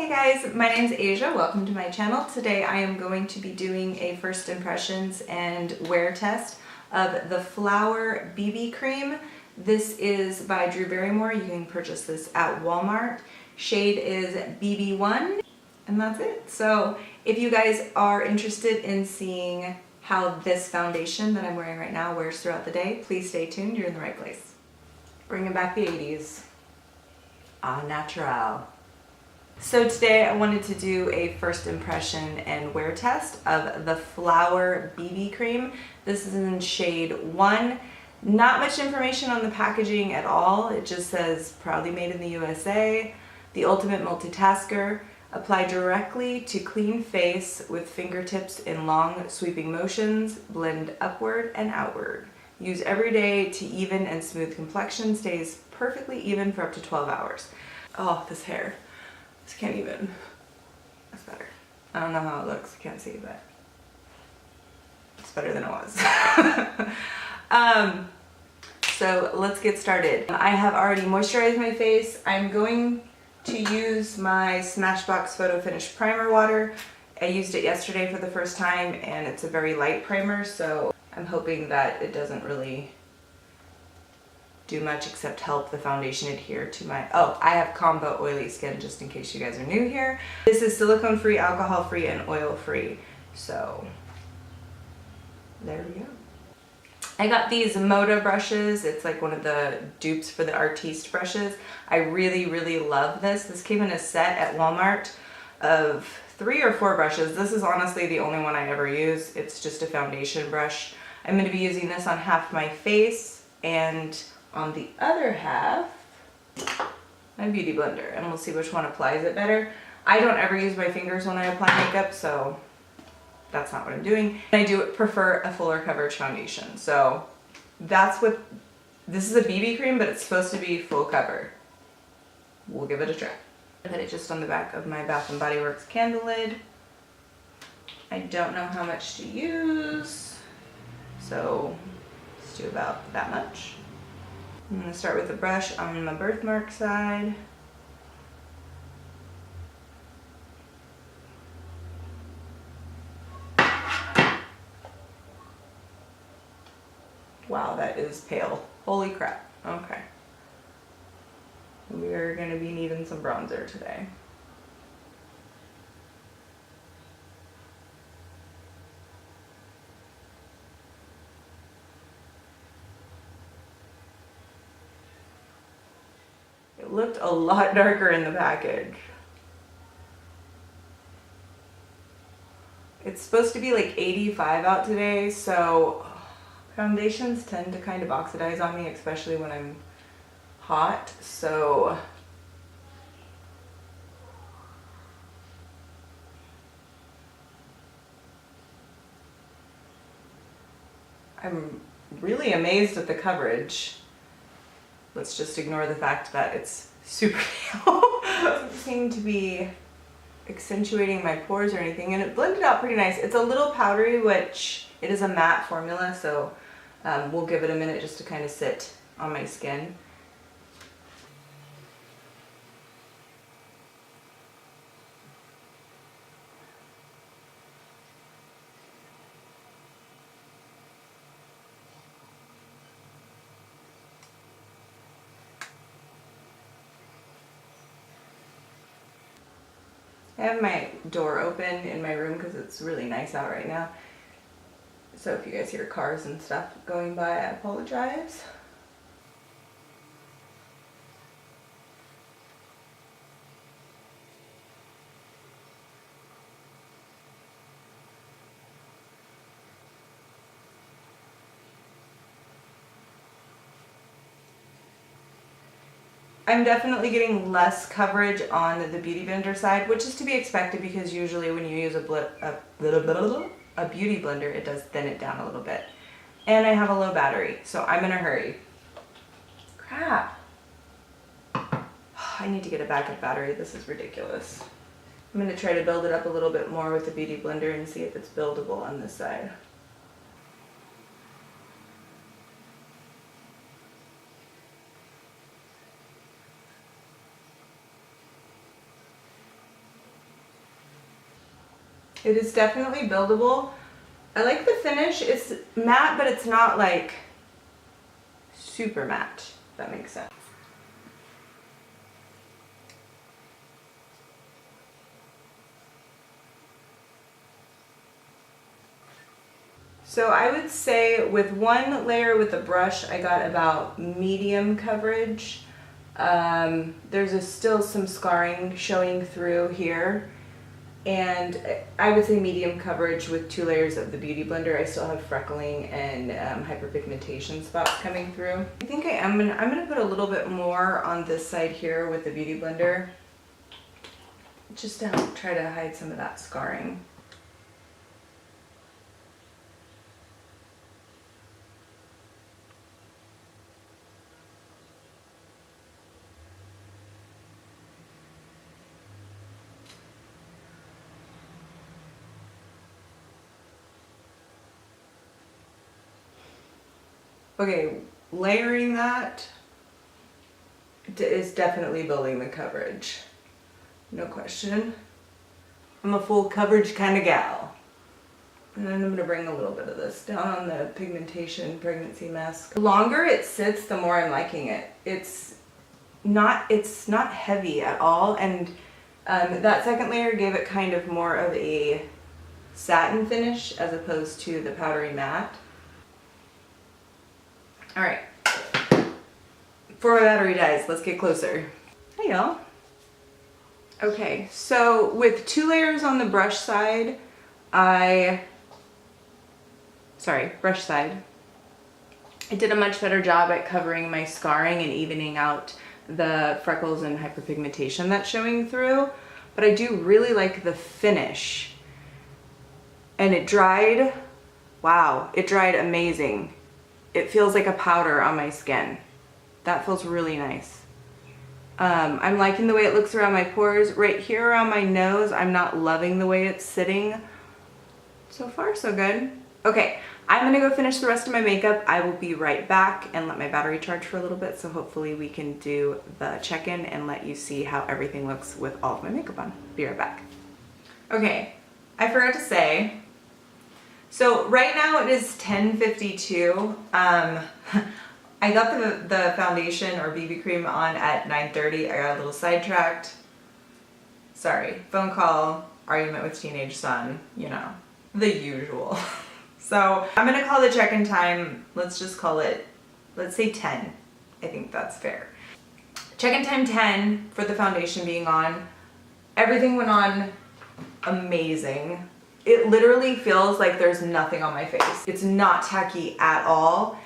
Guys, my name is Asia. Welcome to my channel. Today I am going to be doing a first impressions and wear test of the Flower BB Cream. This is by Drew Barrymore. You can purchase this at Walmart. Shade is BB1 and that's it. So if you guys are interested in seeing how this foundation that I'm wearing right now wears throughout the day, please stay tuned. You're in the right place. Bringing back the 80s. Ah, natural. So today I wanted to do a first impression and wear test of the Flower BB Cream. This is in shade 1. Not much information on the packaging at all. It just says proudly made in the USA. The ultimate multitasker. Apply directly to clean face with fingertips in long sweeping motions. Blend upward and outward. Use every day to even and smooth complexion. Stays perfectly even for up to 12 hours. Oh, this hair. This can't even. That's better. I don't know how it looks. I can't see, but it's better than it was. So let's get started. I have already moisturized my face. I'm going to use my Smashbox Photo Finish Primer Water. I used it yesterday for the first time and it's a very light primer, so I'm hoping that it doesn't really do much except help the foundation adhere to my, I have combo oily skin just in case you guys are new here. This is silicone free, alcohol free, and oil free. So there we go. I got these Moda brushes. It's like one of the dupes for the Artiste brushes. I really love this. This came in a set at Walmart of 3 or 4 brushes. This is honestly the only one I ever use. It's just a foundation brush. I'm going to be using this on half my face and on the other half, my beauty blender, and we'll see which one applies it better. I don't ever use my fingers when I apply makeup, so that's not what I'm doing. I do prefer a fuller coverage foundation, so that's what, this is a BB cream, but it's supposed to be full cover. We'll give it a try. I put it just on the back of my Bath & Body Works candle lid. I don't know how much to use, so let's do about that much. I'm going to start with the brush on my birthmark side. Wow, that is pale. Holy crap. Okay. We're going to be needing some bronzer today. It looked a lot darker in the package. It's supposed to be like 85 out today, so foundations tend to kind of oxidize on me, especially when I'm hot, so I'm really amazed at the coverage. Let's just ignore the fact that it's super pale. It doesn't seem to be accentuating my pores or anything, and it blended out pretty nice. It's a little powdery, which it is a matte formula, so we'll give it a minute just to kind of sit on my skin. I have my door open in my room because it's really nice out right now. So if you guys hear cars and stuff going by, I apologize. I'm definitely getting less coverage on the beauty blender side, which is to be expected because usually when you use a beauty blender, it does thin it down a little bit. And I have a low battery, so I'm in a hurry. Crap. I need to get a backup battery. This is ridiculous. I'm going to try to build it up a little bit more with the beauty blender and see if it's buildable on this side. It is definitely buildable. I like the finish. It's matte, but it's not like super matte, if that makes sense. So I would say with one layer with the brush, I got about medium coverage. There's still some scarring showing through here. And I would say medium coverage with 2 layers of the Beauty Blender. I still have freckling and hyperpigmentation spots coming through. I think I'm gonna put a little bit more on this side here with the Beauty Blender, just to help try to hide some of that scarring. Okay, layering that is definitely building the coverage. No question. I'm a full coverage kind of gal. And then I'm gonna bring a little bit of this down on the pigmentation pregnancy mask. The longer it sits, the more I'm liking it. It's not heavy at all. And that second layer gave it kind of more of a satin finish as opposed to the powdery matte. All right, before my battery dies, let's get closer. Hey y'all. Okay, so with 2 layers on the brush side, brush side, I did a much better job at covering my scarring and evening out the freckles and hyperpigmentation that's showing through, but I do really like the finish. And it dried, wow, it dried amazing. It feels like a powder on my skin. That feels really nice. I'm liking the way it looks around my pores. Right here around my nose, I'm not loving the way it's sitting. So far, so good. Okay, I'm gonna go finish the rest of my makeup. I will be right back and let my battery charge for a little bit, so hopefully we can do the check-in and let you see how everything looks with all of my makeup on. Be right back. Okay, I forgot to say, so right now it is 10:52. I got the foundation or BB cream on at 9:30. I got a little sidetracked. Sorry, phone call, argument with teenage son, you know, the usual. So I'm gonna call the check-in time, let's just call it, let's say 10. I think that's fair. Check-in time 10 for the foundation being on. Everything went on amazing. It literally feels like there's nothing on my face. It's not tacky at all.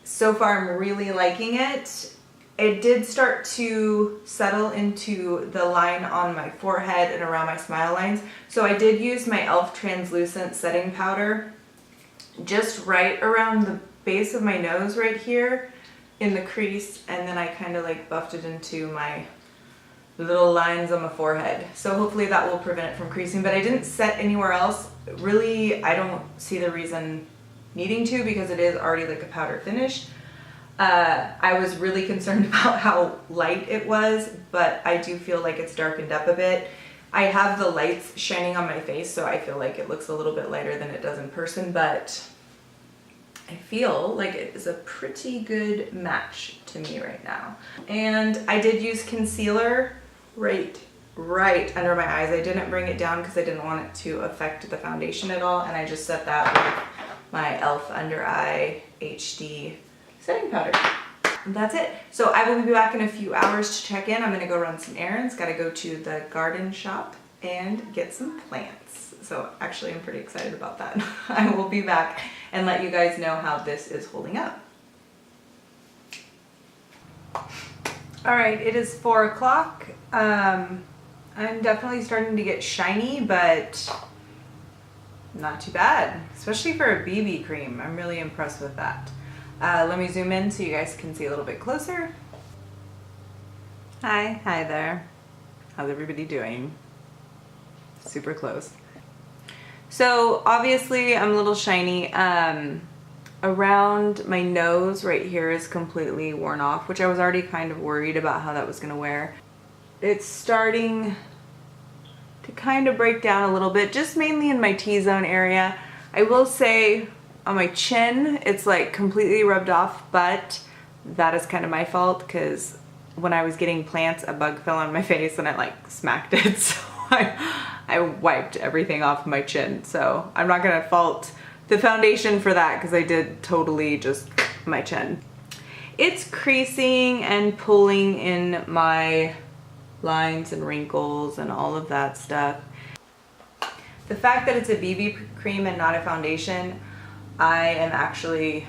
So far, I'm really liking it. It did start to settle into the line on my forehead and around my smile lines. So I did use my e.l.f. translucent setting powder just right around the base of my nose right here in the crease, and then I kind of like buffed it into my little lines on my forehead. So hopefully that will prevent it from creasing, but I didn't set anywhere else. Really, I don't see the reason needing to because it is already like a powder finish. I was really concerned about how light it was, but I do feel like it's darkened up a bit. I have the lights shining on my face, so I feel like it looks a little bit lighter than it does in person, but I feel like it is a pretty good match to me right now. And I did use concealer right under my eyes. I didn't bring it down because I didn't want it to affect the foundation at all, and I just set that with my e.l.f. Under Eye HD setting powder. And that's it. So I will be back in a few hours to check in. I'm gonna go run some errands, gotta go to the garden shop and get some plants. So actually I'm pretty excited about that. I will be back and let you guys know how this is holding up. All right, it is 4 o'clock. I'm definitely starting to get shiny, but not too bad, especially for a BB cream. I'm really impressed with that. Let me zoom in so you guys can see a little bit closer. Hi there. How's everybody doing? Super close. So obviously I'm a little shiny. Around my nose right here is completely worn off, which I was already kind of worried about how that was gonna wear. It's starting to kind of break down a little bit, just mainly in my T-zone area. I will say on my chin, it's like completely rubbed off, but that is kind of my fault because when I was getting plants, a bug fell on my face and I like smacked it. So I wiped everything off my chin. So I'm not gonna fault the foundation for that because I did totally just my chin. It's creasing and pulling in my lines and wrinkles and all of that stuff. The fact that it's a BB cream and not a foundation, I am actually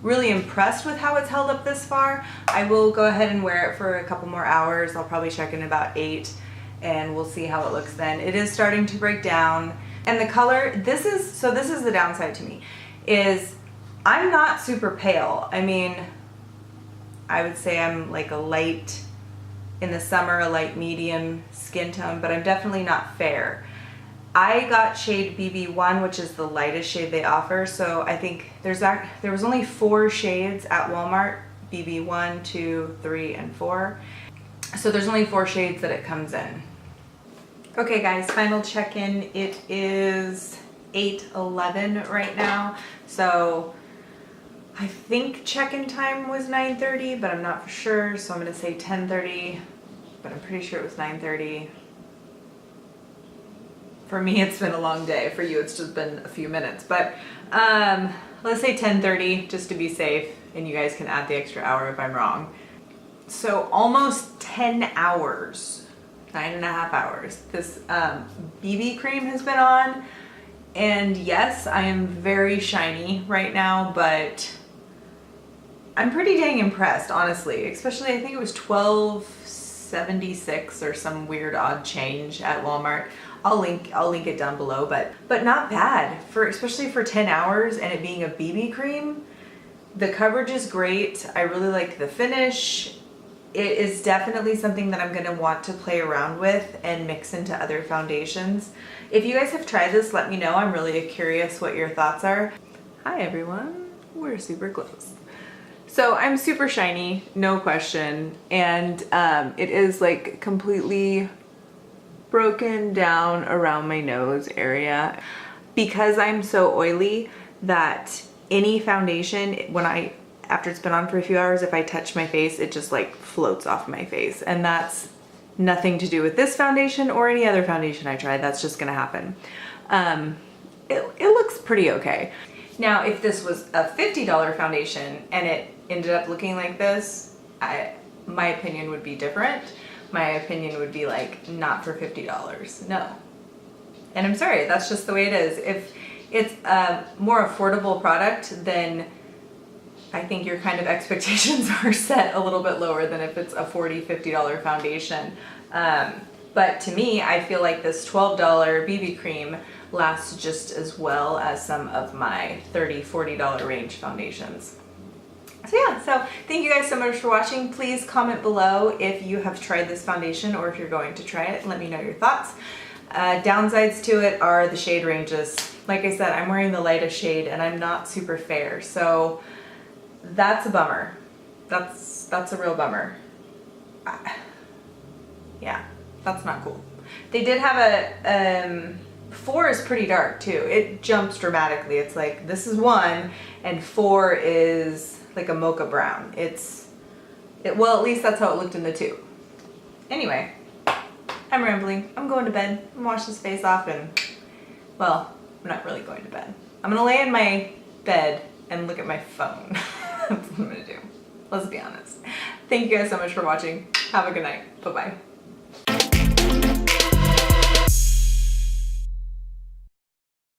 really impressed with how it's held up this far. I will go ahead and wear it for a couple more hours. I'll probably check in about 8 and we'll see how it looks then. It is starting to break down. And the color, this is the downside to me, is I'm not super pale. I mean, I would say I'm like a light, in the summer, a light medium skin tone, but I'm definitely not fair. I got shade BB1, which is the lightest shade they offer. So I think there was only 4 shades at Walmart, BB1, 2, 3, and 4. So there's only 4 shades that it comes in. Okay guys, final check-in. It is 8:11 right now. So I think check-in time was 9:30, but I'm not for sure. So I'm gonna say 10:30, but I'm pretty sure it was 9:30. For me, it's been a long day. For you, it's just been a few minutes. But let's say 10:30 just to be safe, and you guys can add the extra hour if I'm wrong. So almost 10 hours, 9.5 hours. This BB cream has been on, and yes, I am very shiny right now, but I'm pretty dang impressed, honestly. Especially, I think it was $12.76 or some weird odd change at Walmart. I'll link it down below, but not bad especially for 10 hours and it being a BB cream. The coverage is great. I really like the finish. It is definitely something that I'm gonna want to play around with and mix into other foundations. If you guys have tried this, let me know. I'm really curious what your thoughts are. Hi everyone, we're super close. So I'm super shiny, no question, and it is like completely broken down around my nose area because I'm so oily that any foundation, after it's been on for a few hours, if I touch my face, it just like floats off my face, and that's nothing to do with this foundation or any other foundation I tried. That's just gonna happen. It looks pretty okay. Now, if this was a $50 foundation and it ended up looking like this, my opinion would be different. My opinion would be like, not for $50, no. And I'm sorry, that's just the way it is. If it's a more affordable product, then I think your kind of expectations are set a little bit lower than if it's a $40, $50 foundation. But to me, I feel like this $12 BB cream lasts just as well as some of my $30, $40 range foundations. So yeah, so thank you guys so much for watching. Please comment below if you have tried this foundation or if you're going to try it. Let me know your thoughts. Downsides to it are the shade ranges. Like I said, I'm wearing the lightest shade and I'm not super fair. So that's a bummer. That's a real bummer. Yeah, that's not cool. They did have a, 4 is pretty dark too. It jumps dramatically. It's like, this is 1 and 4 is like a mocha brown. Well, at least that's how it looked in the tube. Anyway, I'm rambling. I'm going to bed. I'm gonna wash this face off and, well, I'm not really going to bed. I'm gonna lay in my bed and look at my phone. That's what I'm gonna do. Let's be honest. Thank you guys so much for watching. Have a good night. Bye-bye.